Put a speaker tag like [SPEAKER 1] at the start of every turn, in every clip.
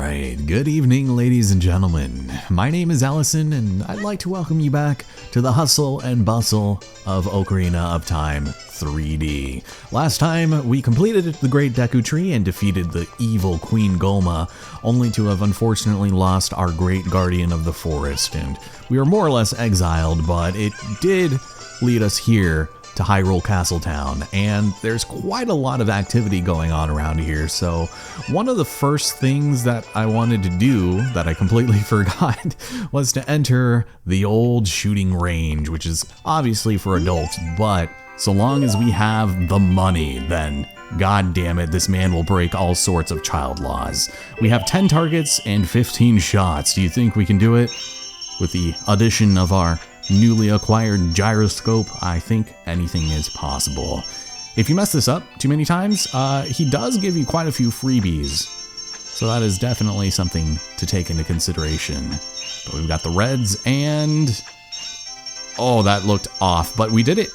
[SPEAKER 1] Alright, good evening ladies and gentlemen. My name is Allison and I'd like to welcome you back to the hustle and bustle of Ocarina of Time 3D. Last time we completed the Great Deku Tree and defeated the evil Queen Goma, only to have unfortunately lost our great guardian of the forest, and we were more or less exiled, but it did lead us here to Hyrule Castletown, and there's quite a lot of activity going on around here. So one of the first things that I wanted to do that I completely forgot was to enter the old shooting range, which is obviously for adults, but so long as we have the money, then god damn it, this man will break all sorts of child laws. We have 10 targets and 15 shots. Do you think we can do it? With the addition of our newly acquired gyroscope, I think anything is possible. If you mess this up too many times, he does give you quite a few freebies, so that is definitely something to take into consideration. But we've got the reds, and oh, that looked off, but we did it.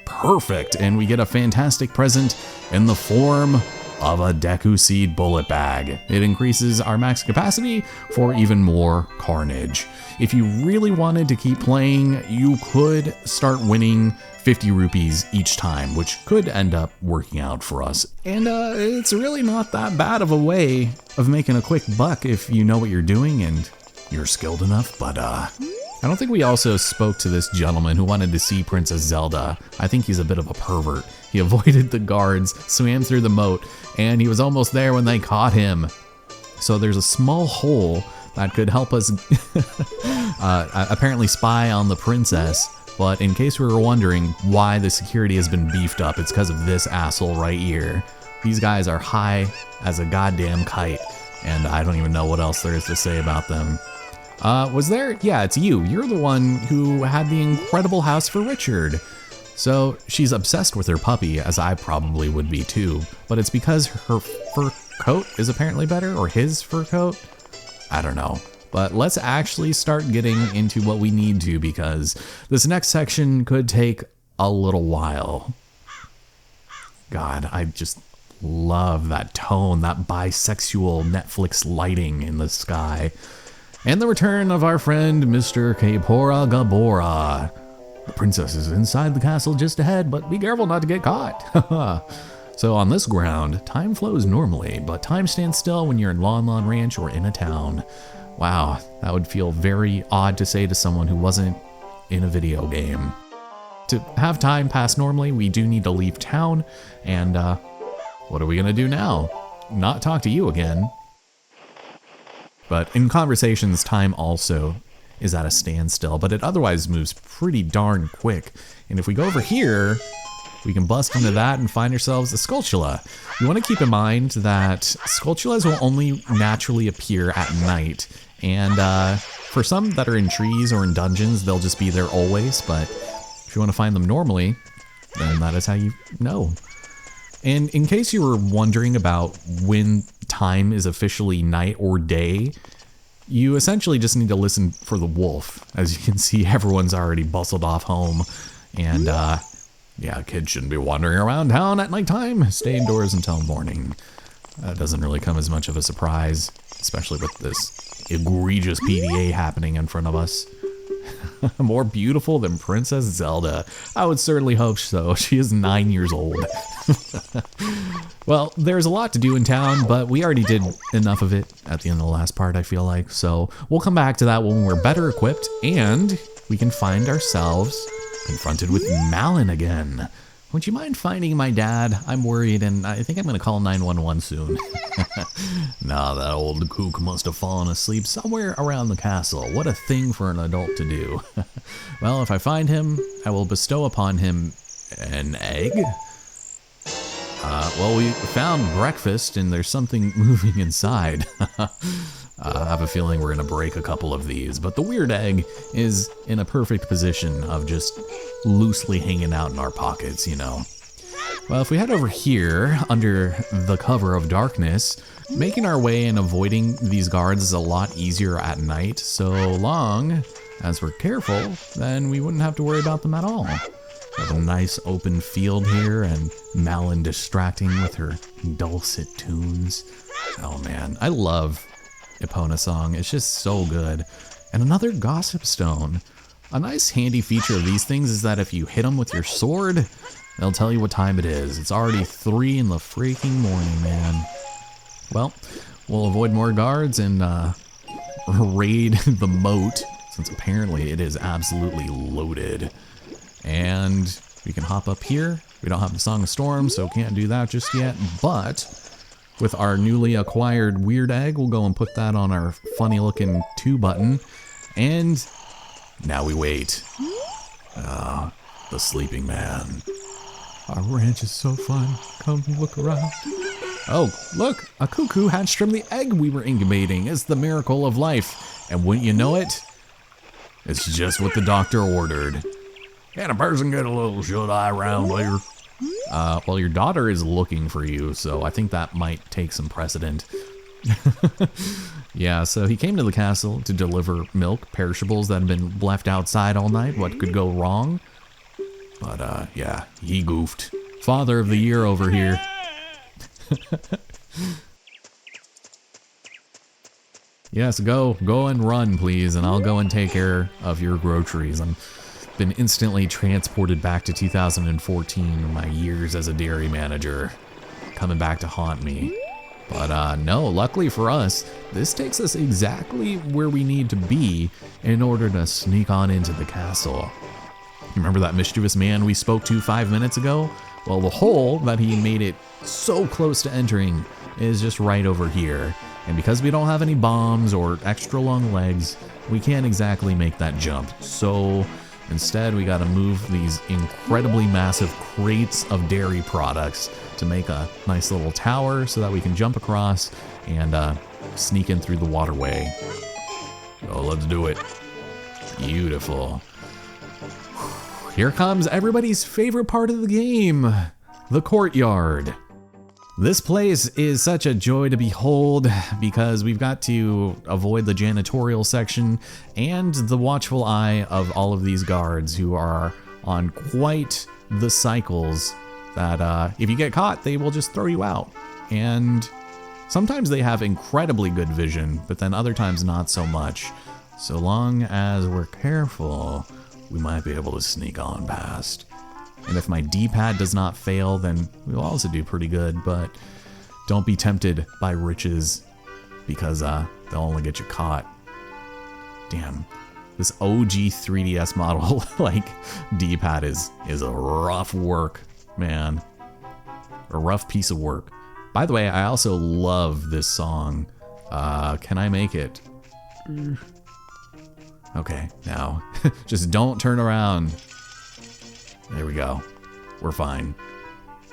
[SPEAKER 1] Perfect, and we get a fantastic present in the form of a Deku Seed bullet bag. It increases our max capacity for even more carnage. If you really wanted to keep playing, you could start winning 50 rupees each time, which could end up working out for us. And it's really not that bad of a way of making a quick buck if you know what you're doing and you're skilled enough, but I don't think we also spoke to this gentleman who wanted to see Princess Zelda. I think he's a bit of a pervert. He avoided the guards, swam through the moat, and he was almost there when they caught him. So there's a small hole that could help us apparently spy on the princess. But in case we were wondering why the security has been beefed up, it's because of this asshole right here. These guys are high as a goddamn kite, and I don't even know what else there is to say about them. Was there? Yeah, it's you. You're the one who had the incredible house for Richard. So she's obsessed with her puppy, as I probably would be too, but it's because her fur coat is apparently better, or his fur coat? I don't know. But let's actually start getting into what we need to, because this next section could take a little while. God, I just love that tone, that bisexual Netflix lighting in the sky. And the return of our friend, Mr. Kapora Gabora. The princess is inside the castle just ahead, but be careful not to get caught. So on this ground, time flows normally, but time stands still when you're in Lon Lon Ranch or in a town. Wow, that would feel very odd to say to someone who wasn't in a video game. To have time pass normally, we do need to leave town, and what are we gonna do now? Not talk to you again. But in conversations, time also is at a standstill, but it otherwise moves pretty darn quick. And if we go over here, we can bust into that and find ourselves a Skulltula. You want to keep in mind that Skulltulas will only naturally appear at night. And for some that are in trees or in dungeons, they'll just be there always. But if you want to find them normally, then that is how you know. And in case you were wondering about when time is officially night or day, you essentially just need to listen for the wolf. As you can see, everyone's already bustled off home. And yeah, kids shouldn't be wandering around town at nighttime. Stay indoors until morning. That doesn't really come as much of a surprise, especially with this egregious PDA happening in front of us. More beautiful than Princess Zelda. I would certainly hope so. She is 9 years old. Well, there's a lot to do in town, but we already did enough of it at the end of the last part, I feel like. So we'll come back to that when we're better equipped and we can find ourselves confronted with Malin again. Would you mind finding my dad? I'm worried, and I think I'm going to call 911 soon. Nah, that old kook must have fallen asleep somewhere around the castle. What a thing for an adult to do. Well, if I find him, I will bestow upon him an egg. Well, we found breakfast, and there's something moving inside. I have a feeling we're going to break a couple of these, but the weird egg is in a perfect position of just loosely hanging out in our pockets, you know. Well, if we head over here, under the cover of darkness, making our way and avoiding these guards is a lot easier at night, so long as we're careful, then we wouldn't have to worry about them at all. We have a nice open field here, and Malin distracting with her dulcet tunes. Oh man, I love Epona song. It's just so good. And another gossip stone. A nice handy feature of these things is that if you hit them with your sword, they'll tell you what time it is. It's already 3 in the freaking morning, man. Well, we'll avoid more guards and raid the moat, since apparently it is absolutely loaded. And we can hop up here. We don't have the Song of Storm, so can't do that just yet. But with our newly acquired weird egg, we'll go and put that on our funny looking 2 button. And now we wait. The sleeping man. Our ranch is so fun. Come look around. Oh, look, a cuckoo hatched from the egg we were incubating. It's the miracle of life. And wouldn't you know it? It's just what the doctor ordered. Can a person get a little shut-eye around here? Well, your daughter is looking for you, so I think that might take some precedent. Yeah, so he came to the castle to deliver milk, perishables that had been left outside all night. What could go wrong? But, yeah, he goofed. Father of the year over here. Yes, go and run, please, and I'll go and take care of your groceries. I'm been instantly transported back to 2014, my years as a dairy manager, coming back to haunt me. But no, luckily for us, this takes us exactly where we need to be in order to sneak on into the castle. Remember that mischievous man we spoke to 5 minutes ago? Well, the hole that he made it so close to entering is just right over here. And because we don't have any bombs or extra long legs, we can't exactly make that jump. So instead, we gotta move these incredibly massive crates of dairy products to make a nice little tower so that we can jump across and sneak in through the waterway. Oh, let's do it. Beautiful. Here comes everybody's favorite part of the game, the courtyard. This place is such a joy to behold because we've got to avoid the janitorial section and the watchful eye of all of these guards who are on quite the cycles that if you get caught, they will just throw you out. And sometimes they have incredibly good vision, but then other times not so much. So long as we're careful, we might be able to sneak on past. And if my D-pad does not fail, then we'll also do pretty good, but don't be tempted by riches because they'll only get you caught. Damn, this OG 3DS model, like, D-pad is a rough work, man. A rough piece of work. By the way, I also love this song. Can I make it? Okay, now, just don't turn around. There we go. We're fine.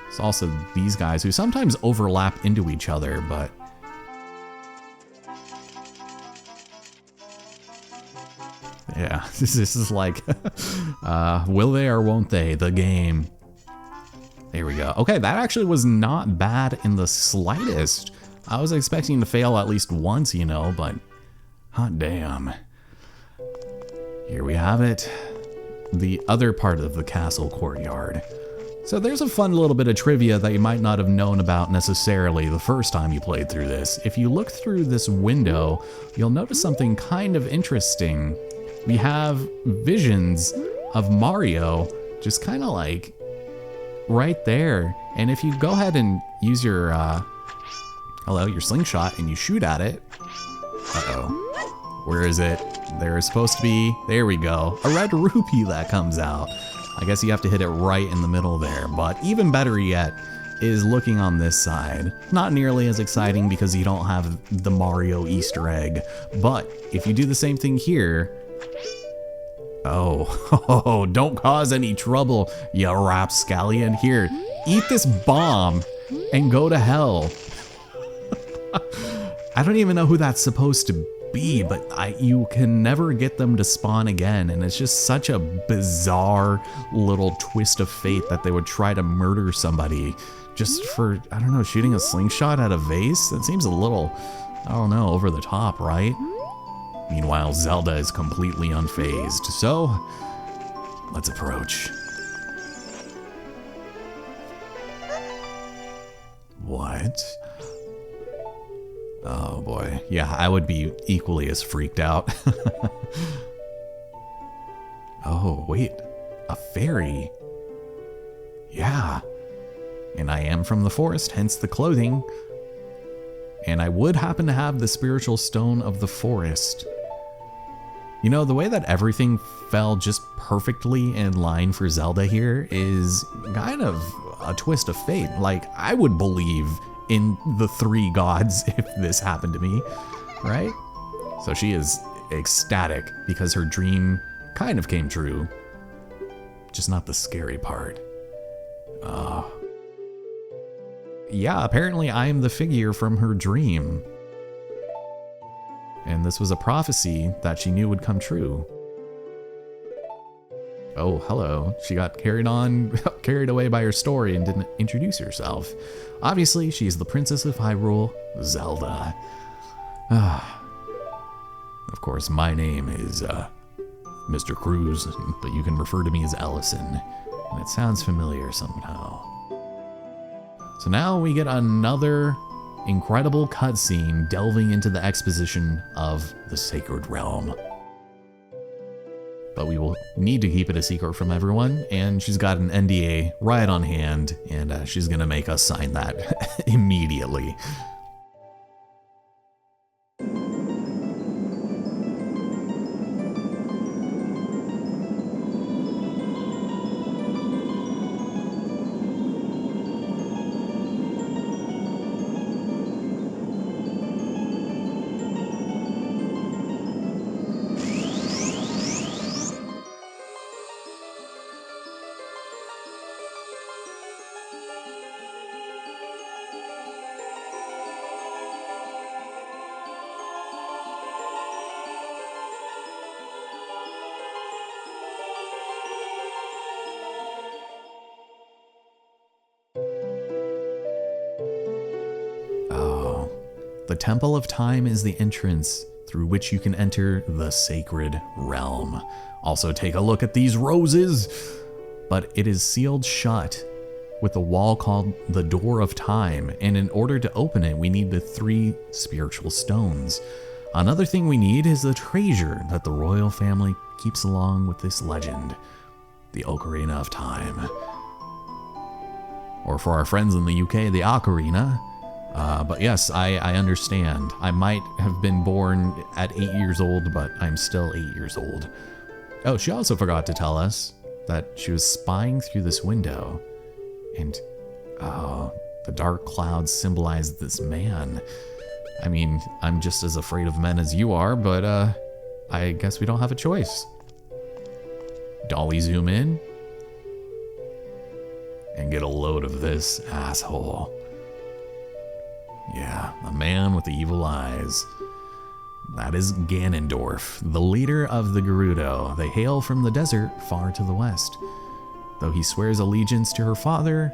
[SPEAKER 1] It's also these guys who sometimes overlap into each other, but... yeah, this is like, will they or won't they, the game. There we go. Okay, that actually was not bad in the slightest. I was expecting to fail at least once, you know, but hot damn. Here we have it. The other part of the castle courtyard. So there's a fun little bit of trivia that you might not have known about necessarily the first time you played through this. If you look through this window, you'll notice something kind of interesting. We have visions of Mario just kind of like right there. And if you go ahead and use your, your slingshot and you shoot at it. Uh-oh. Where is it? There's supposed to be, there we go, a red rupee that comes out. I guess you have to hit it right in the middle there, but even better yet is looking on this side. Not nearly as exciting because you don't have the Mario Easter egg, but if you do the same thing here, oh, don't cause any trouble, you rapscallion. Here, eat this bomb and go to hell. I don't even know who that's supposed to be, but you can never get them to spawn again, and it's just such a bizarre little twist of fate that they would try to murder somebody just for, I don't know, shooting a slingshot at a vase? That seems a little, I don't know, over the top, right? Meanwhile, Zelda is completely unfazed, so let's approach. What? Oh boy. Yeah, I would be equally as freaked out. Oh, wait. A fairy. Yeah. And I am from the forest, hence the clothing. And I would happen to have the spiritual stone of the forest. You know, the way that everything fell just perfectly in line for Zelda here is kind of a twist of fate. Like, I would believe in the 3 gods if this happened to me, right? So she is ecstatic because her dream kind of came true. Just not the scary part. Yeah, apparently I am the figure from her dream. And this was a prophecy that she knew would come true. Oh, hello. She got carried away by her story and didn't introduce herself. Obviously, she's the Princess of Hyrule, Zelda. Of course, my name is Mr. Cruz, but you can refer to me as Ellison, and it sounds familiar somehow. So now we get another incredible cutscene delving into the exposition of the Sacred Realm. But we will need to keep it a secret from everyone, and she's got an NDA right on hand, and she's gonna make us sign that immediately. The Temple of Time is the entrance through which you can enter the Sacred Realm. Also, take a look at these roses! But it is sealed shut with a wall called the Door of Time, and in order to open it, we need the 3 spiritual stones. Another thing we need is the treasure that the royal family keeps along with this legend, the Ocarina of Time. Or for our friends in the UK, the Ocarina. But yes, I understand. I might have been born at 8 years old, but I'm still 8 years old. Oh, she also forgot to tell us that she was spying through this window, and the dark clouds symbolize this man. I mean, I'm just as afraid of men as you are, but I guess we don't have a choice. Dolly zoom in and get a load of this asshole. Yeah, a man with the evil eyes. That is Ganondorf, the leader of the Gerudo. They hail from the desert far to the west. Though he swears allegiance to her father,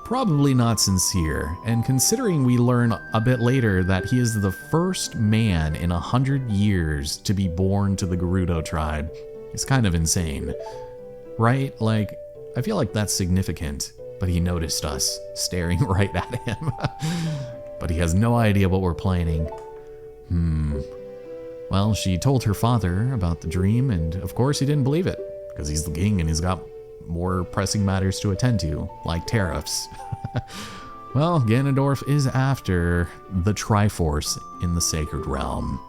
[SPEAKER 1] probably not sincere. And considering we learn a bit later that he is the first man in 100 years to be born to the Gerudo tribe, it's kind of insane. Right? Like, I feel like that's significant, but he noticed us staring right at him. But he has no idea what we're planning. Well, she told her father about the dream, and of course he didn't believe it, because he's the king and he's got more pressing matters to attend to, like tariffs. Well, Ganondorf is after the Triforce in the Sacred Realm,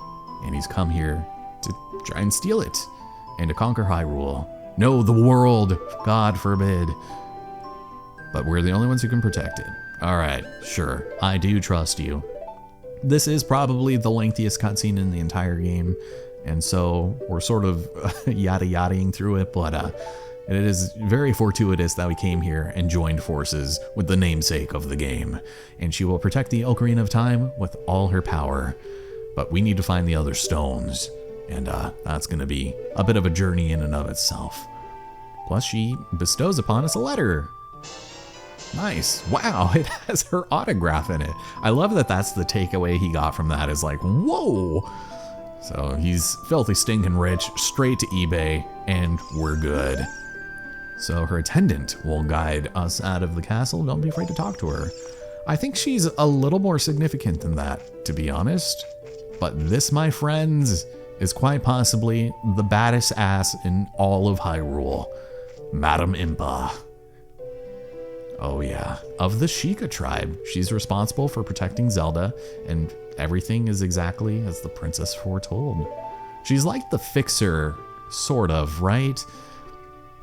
[SPEAKER 1] and he's come here to try and steal it, and to conquer Hyrule. No, the world, God forbid. But we're the only ones who can protect it. Alright, sure, I do trust you. This is probably the lengthiest cutscene in the entire game, and so we're sort of yada-yadaing through it, but it is very fortuitous that we came here and joined forces with the namesake of the game, and she will protect the Ocarina of Time with all her power. But we need to find the other stones, and that's going to be a bit of a journey in and of itself. Plus, she bestows upon us a letter. Nice. Wow, it has her autograph in it. I love that that's the takeaway he got from that, is like, whoa. So he's filthy stinking rich, straight to eBay, and we're good. So her attendant will guide us out of the castle. Don't be afraid to talk to her. I think she's a little more significant than that, to be honest. But this, my friends, is quite possibly the baddest ass in all of Hyrule, Madame Impa. Oh yeah, of the Sheikah tribe. She's responsible for protecting Zelda, and everything is exactly as the princess foretold. She's like the fixer, sort of, right?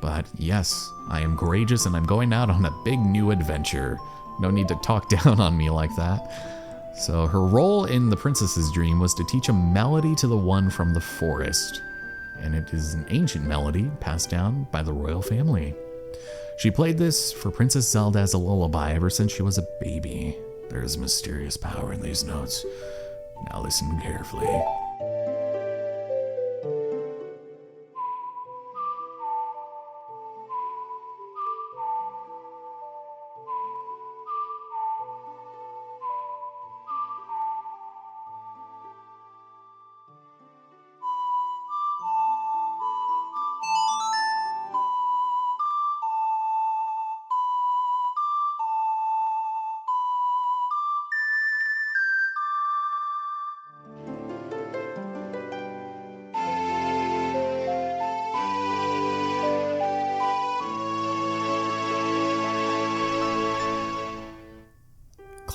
[SPEAKER 1] But yes, I am courageous and I'm going out on a big new adventure. No need to talk down on me like that. So her role in the princess's dream was to teach a melody to the one from the forest. And it is an ancient melody passed down by the royal family. She played this for Princess Zelda as a lullaby ever since she was a baby. There is mysterious power in these notes. Now listen carefully.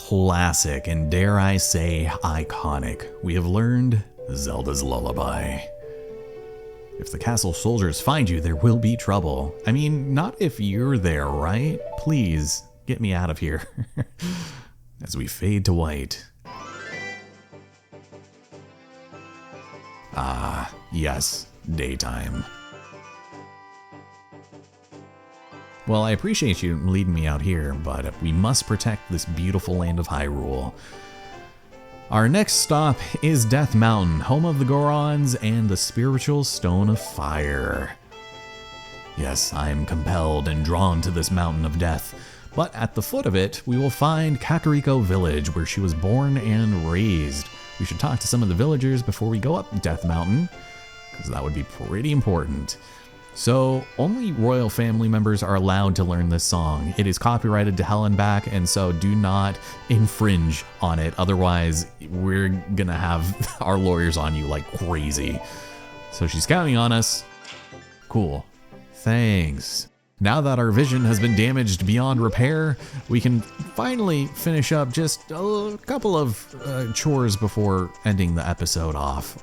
[SPEAKER 1] Classic, and dare I say iconic. We have learned Zelda's lullaby. If the castle soldiers find you, there will be trouble. I mean, not if you're there, right? Please, get me out of here. As we fade to white. Ah, yes, daytime. Well, I appreciate you leading me out here, but we must protect this beautiful land of Hyrule. Our next stop is Death Mountain, home of the Gorons and the spiritual Stone of Fire. Yes, I am compelled and drawn to this mountain of death, but at the foot of it, we will find Kakariko Village, where she was born and raised. We should talk to some of the villagers before we go up Death Mountain, because that would be pretty important. So, only royal family members are allowed to learn this song. It is copyrighted to hell and back, and so do not infringe on it. Otherwise, we're gonna have our lawyers on you like crazy. So she's counting on us. Cool. Thanks. Now that our vision has been damaged beyond repair, we can finally finish up just a couple of chores before ending the episode off.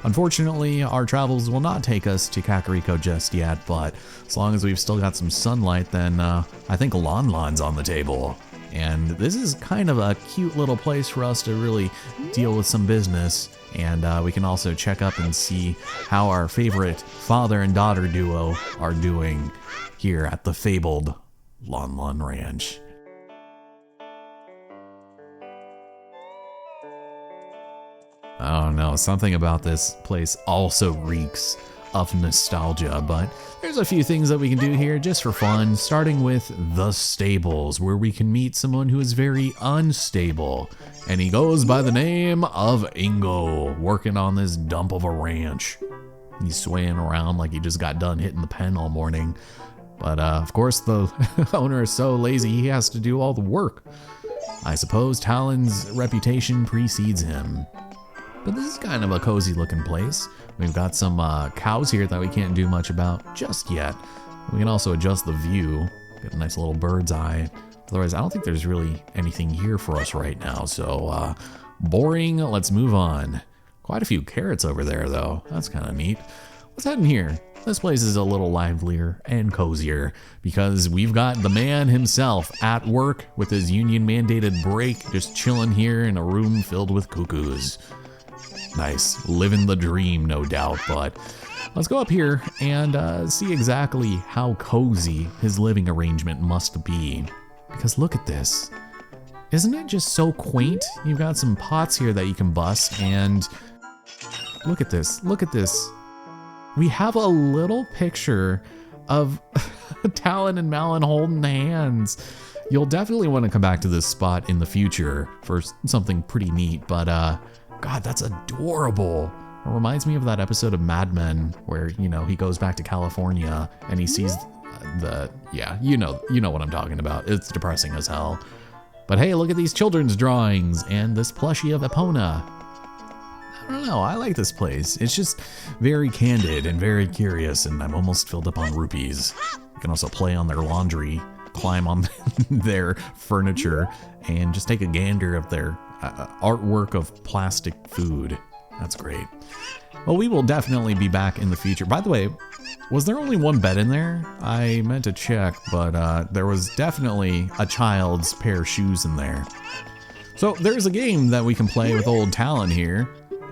[SPEAKER 1] Unfortunately, our travels will not take us to Kakariko just yet, but as long as we've still got some sunlight, then I think Lon Lon's on the table. And this is kind of a cute little place for us to really deal with some business. And we can also check up and see how our favorite father and daughter duo are doing here at the fabled Lon Lon Ranch. Oh no, something about this place also reeks of nostalgia, but there's a few things that we can do here just for fun, starting with the stables, where we can meet someone who is very unstable, and he goes by the name of Ingo, working on this dump of a ranch. He's swaying around like he just got done hitting the pen all morning, but of course the owner is so lazy he has to do all the work. I suppose Talon's reputation precedes him. But this is kind of a cozy looking place. We've got some cows here that we can't do much about just yet. We can also adjust the view, get a nice little bird's eye. Otherwise, I don't think there's really anything here for us right now. So, boring, let's move on. Quite a few carrots over there though. That's kind of neat. Let's head in here. This place is a little livelier and cozier because we've got the man himself at work with his union mandated break, just chilling here in a room filled with cuckoos. Nice, living the dream, no doubt, but let's go up here and see exactly how cozy his living arrangement must be. Because look at this. Isn't it just so quaint? You've got some pots here that you can bust, and look at this, look at this. We have a little picture of Talon and Malon holding hands. You'll definitely want to come back to this spot in the future for something pretty neat, but God, that's adorable. It reminds me of that episode of Mad Men where, you know, he goes back to California and he sees you know what I'm talking about. It's depressing as hell. But hey, look at these children's drawings and this plushie of Epona. I don't know, I like this place. It's just very candid and very curious, and I'm almost filled up on rupees. You can also play on their laundry, climb on their furniture, and just take a gander of their artwork of plastic food. That's great. Well, we will definitely be back in the future. By the way, was there only one bed in there? I meant to check, but there was definitely a child's pair of shoes in there. So there's a game that we can play with old Talon here,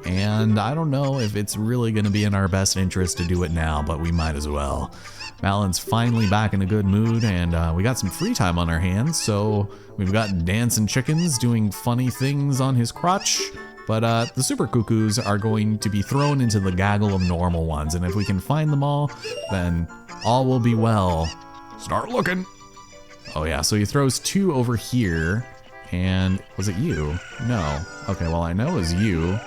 [SPEAKER 1] and I don't know if it's really going to be in our best interest to do it now, but we might as well. Malon's finally back in a good mood, and we got some free time on our hands, so we've got dancing chickens doing funny things on his crotch. But the super cuckoos are going to be thrown into the gaggle of normal ones, and if we can find them all, then all will be well. Start looking. Oh yeah, so he throws 2 over here, and was it you? No. Okay, well I know it was you.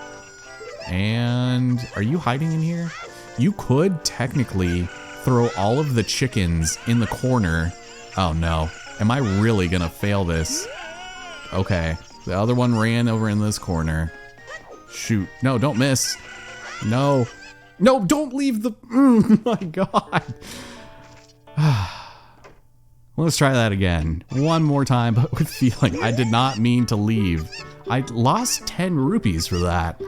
[SPEAKER 1] And are you hiding in here? You could technically throw all of the chickens in the corner. Oh no, am I really gonna fail this? Okay, the other one ran over in this corner. Shoot. No, don't miss. No. No, don't leave the... my God. Let's try that again. One more time, but with feeling. I did not mean to leave. I lost 10 rupees for that.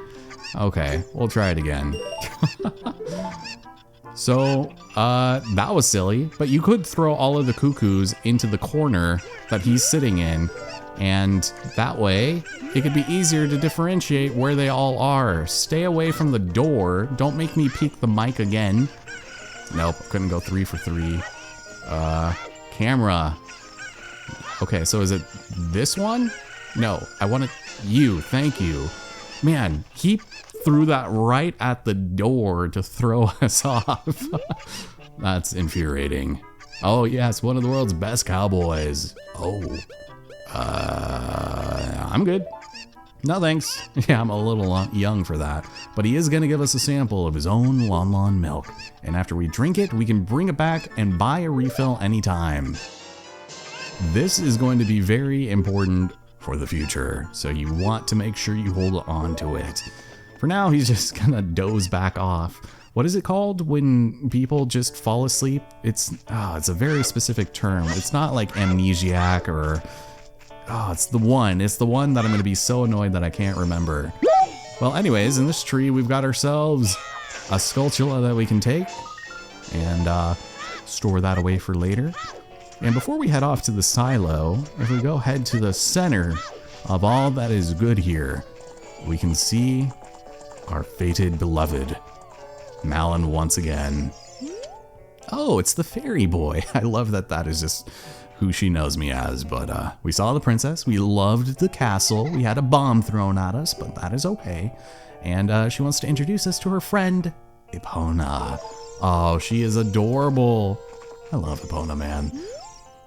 [SPEAKER 1] Okay, we'll try it again. So, that was silly, but you could throw all of the cuckoos into the corner that he's sitting in, and that way, it could be easier to differentiate where they all are. Stay away from the door. Don't make me peek the mic again. Nope, couldn't go 3 for 3. Camera. Okay, so is it this one? No, I want you, thank you. Man, he threw that right at the door to throw us off. That's infuriating. Oh yes, one of the world's best cowboys. Oh. I'm good. No thanks. Yeah, I'm a little young for that. But he is going to give us a sample of his own Lon Lon milk. And after we drink it, we can bring it back and buy a refill anytime. This is going to be very important for the future, so you want to make sure you hold on to it. For now, he's just going to doze back off. What is it called when people just fall asleep? It's a very specific term. It's not like amnesiac or... Oh, it's the one that I'm going to be so annoyed that I can't remember. Well, anyways, in this tree, we've got ourselves a Skulltula that we can take and store that away for later. And before we head off to the silo, if we go head to the center of all that is good here, we can see our fated beloved, Malon once again. Oh, it's the fairy boy. I love that that is just who she knows me as, but we saw the princess, we loved the castle, we had a bomb thrown at us, but that is okay. And she wants to introduce us to her friend, Epona. Oh, she is adorable. I love Epona, man.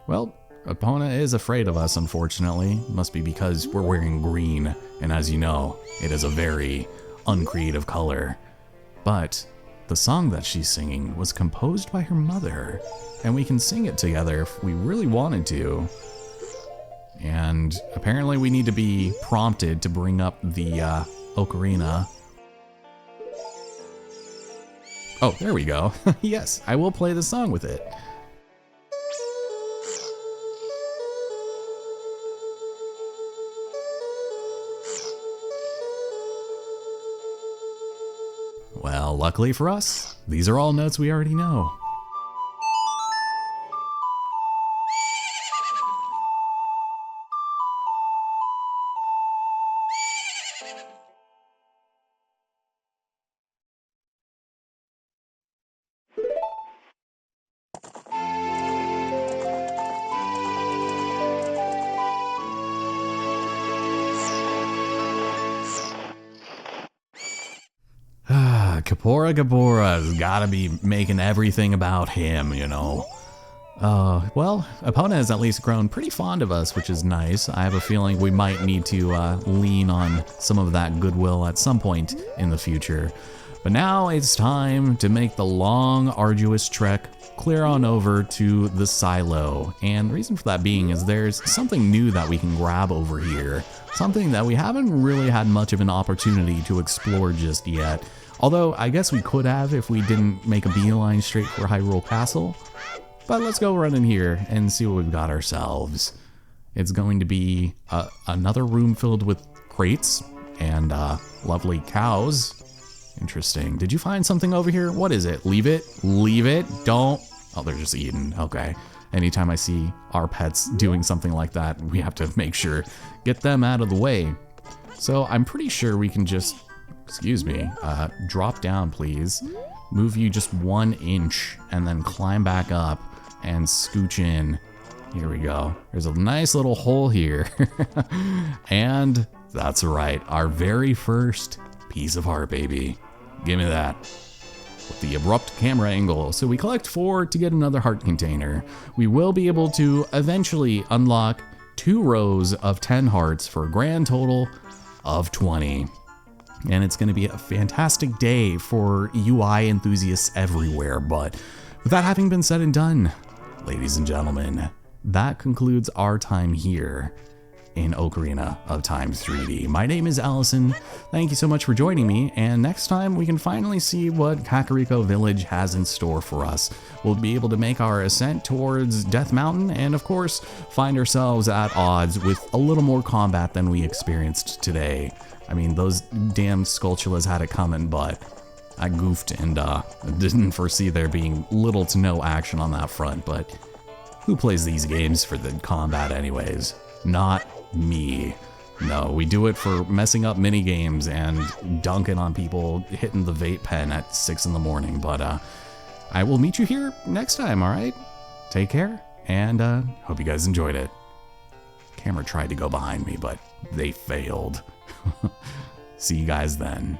[SPEAKER 1] Well, Epona is afraid of us, unfortunately. Must be because we're wearing green, and as you know, it is a very uncreative color. But the song that she's singing was composed by her mother, and we can sing it together if we really wanted to. And apparently we need to be prompted to bring up the ocarina. Oh, there we go. Yes, I will play the song with it. Well, luckily for us, these are all notes we already know. Gabora's gotta be making everything about him, you know. Well, Epona has at least grown pretty fond of us, which is nice. I have a feeling we might need to lean on some of that goodwill at some point in the future. But now it's time to make the long, arduous trek clear on over to the silo. And the reason for that being is there's something new that we can grab over here. Something that we haven't really had much of an opportunity to explore just yet. Although, I guess we could have if we didn't make a beeline straight for Hyrule Castle. But let's go run in here and see what we've got ourselves. It's going to be another room filled with crates and lovely cows. Interesting. Did you find something over here? What is it? Leave it. Leave it. Don't. Oh, they're just eating. Okay. Anytime I see our pets doing something like that, we have to make sure, get them out of the way. So I'm pretty sure we can just, excuse me, drop down, please. Move you just 1 inch and then climb back up and scooch in. Here we go. There's a nice little hole here. And that's right, our very first piece of art, baby. Give me that. With the abrupt camera angle. So we collect 4 to get another heart container. We will be able to eventually unlock 2 rows of 10 hearts for a grand total of 20. And it's going to be a fantastic day for UI enthusiasts everywhere. But with that having been said and done, ladies and gentlemen, that concludes our time here in Ocarina of Time 3D. My name is Allison. Thank you so much for joining me, and next time we can finally see what Kakariko Village has in store for us. We'll be able to make our ascent towards Death Mountain, and of course, find ourselves at odds with a little more combat than we experienced today. I mean, those damn Skulltulas had it coming, but I goofed and didn't foresee there being little to no action on that front, but who plays these games for the combat anyways? Not me. No, we do it for messing up mini games and dunking on people, hitting the vape pen at 6 in the morning. But I will meet you here next time, all right? Take care, and hope you guys enjoyed it. Camera tried to go behind me, but they failed. See you guys then.